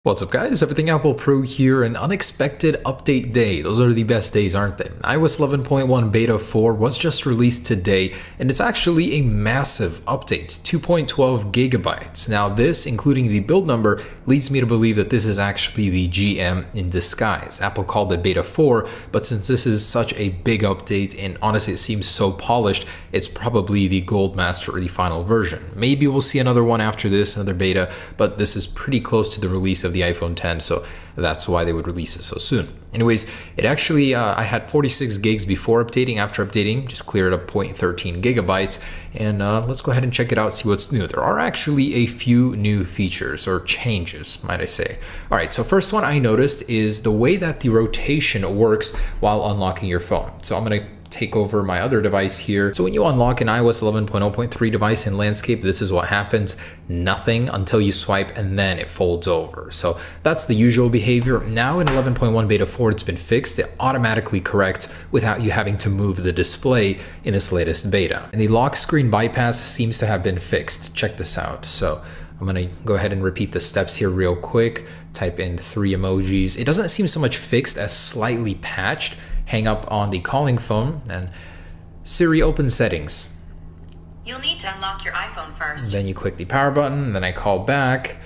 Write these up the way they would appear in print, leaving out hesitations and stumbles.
What's up guys, Everything Apple Pro here, an unexpected update day. Those are the best days, aren't they? iOS 11.1 Beta 4 was just released today, and it's actually a massive update, 2.12 gigabytes. Now this, including the build number, leads me to believe that this is actually the GM in disguise. Apple called it Beta 4, but since this is such a big update, and honestly it seems so polished, it's probably the Gold Master or the final version. Maybe we'll see another one after this, another beta, but this is pretty close to the release of the iPhone 10, so that's why they would release it so soon. Anyways, it actually, I had 46 gigs before updating. After updating, just cleared up 0.13 gigabytes, and let's go ahead and check it out, see what's new. There are actually a few new features, or changes, might I say. All right, so first one I noticed is the way that the rotation works while unlocking your phone. So I'm gonna take over my other device here. So when you unlock an iOS 11.0.3 device in landscape, this is what happens. Nothing until you swipe and then it folds over. So that's the usual behavior. Now in 11.1 Beta 4, it's been fixed. It automatically corrects without you having to move the display in this latest beta. And the lock screen bypass seems to have been fixed. Check this out. So I'm gonna go ahead and repeat the steps here real quick. Type in 3 emojis. It doesn't seem so much fixed as slightly patched. Hang up on the calling phone and Siri, open settings. You'll need to unlock your iPhone first. Then you click the power button, then I call back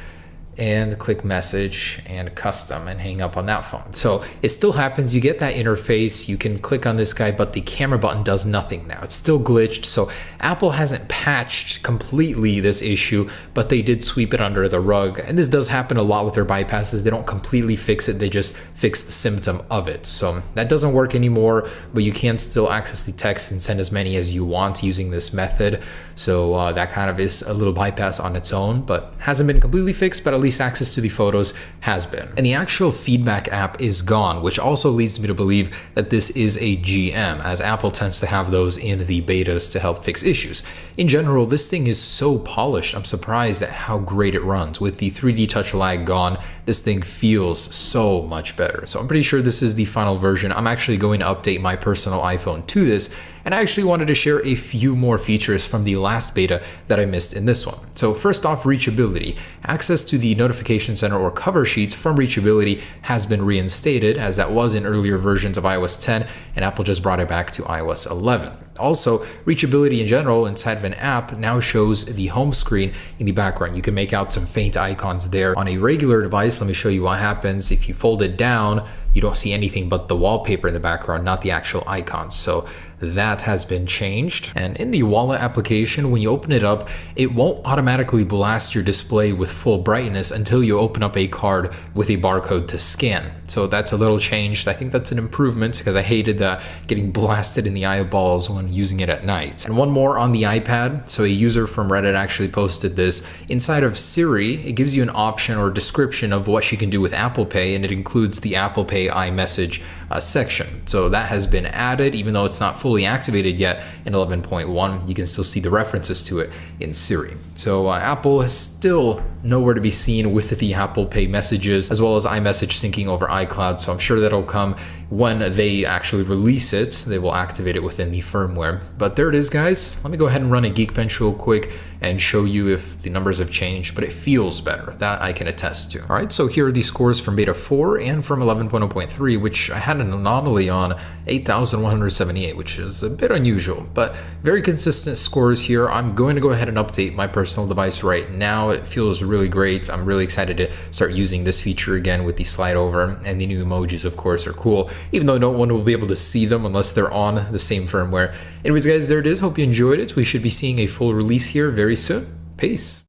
and click message and custom and hang up on that phone. So it still happens, you get that interface, you can click on this guy, but the camera button does nothing now. It's still glitched, so Apple hasn't patched completely this issue, but they did sweep it under the rug. And this does happen a lot with their bypasses. They don't completely fix it, they just fix the symptom of it. So that doesn't work anymore, but you can still access the text and send as many as you want using this method. So that kind of is a little bypass on its own, but hasn't been completely fixed, but at least access to the photos has been. And the actual feedback app is gone, which also leads me to believe that this is a GM, as Apple tends to have those in the betas to help fix issues. In general, this thing is so polished, I'm surprised at how great it runs. With the 3D touch lag gone, this thing feels so much better. So I'm pretty sure this is the final version. I'm actually going to update my personal iPhone to this, and I actually wanted to share a few more features from the last beta that I missed in this one. So first off, reachability. Access to the notification center or cover sheets from reachability has been reinstated, as that was in earlier versions of iOS 10, and Apple just brought it back to iOS 11. Also, reachability in general inside of an app now shows the home screen in the background. You can make out some faint icons there. On a regular device, let me show you what happens. If you fold it down, you don't see anything but the wallpaper in the background, not the actual icons. So that has been changed. And in the wallet application, when you open it up, it won't automatically blast your display with full brightness until you open up a card with a barcode to scan. So that's a little changed. I think that's an improvement because I hated getting blasted in the eyeballs when using it at night. And one more on the iPad. So a user from Reddit actually posted this. Inside of Siri, it gives you an option or description of what she can do with Apple Pay, and it includes the Apple Pay iMessage section. So that has been added, even though it's not fully activated yet in 11.1. You can still see the references to it in Siri. So Apple is still nowhere to be seen with the Apple Pay messages, as well as iMessage syncing over iCloud. So I'm sure that'll come when they actually release it. They will activate it within the firmware. But there it is, guys. Let me go ahead and run a Geekbench real quick and show you if the numbers have changed, but it feels better. That I can attest to. All right, so here are the scores from Beta 4 and from 11.0.3, which I had an anomaly on 8,178, which is a bit unusual, but very consistent scores here. I'm going to go ahead and update my personal device right now. It feels really great. I'm really excited to start using this feature again with the slide over, and the new emojis, of course, are cool, even though no one will be able to see them unless they're on the same firmware. Anyways, guys, there it is. Hope you enjoyed it. We should be seeing a full release here very soon. Peace.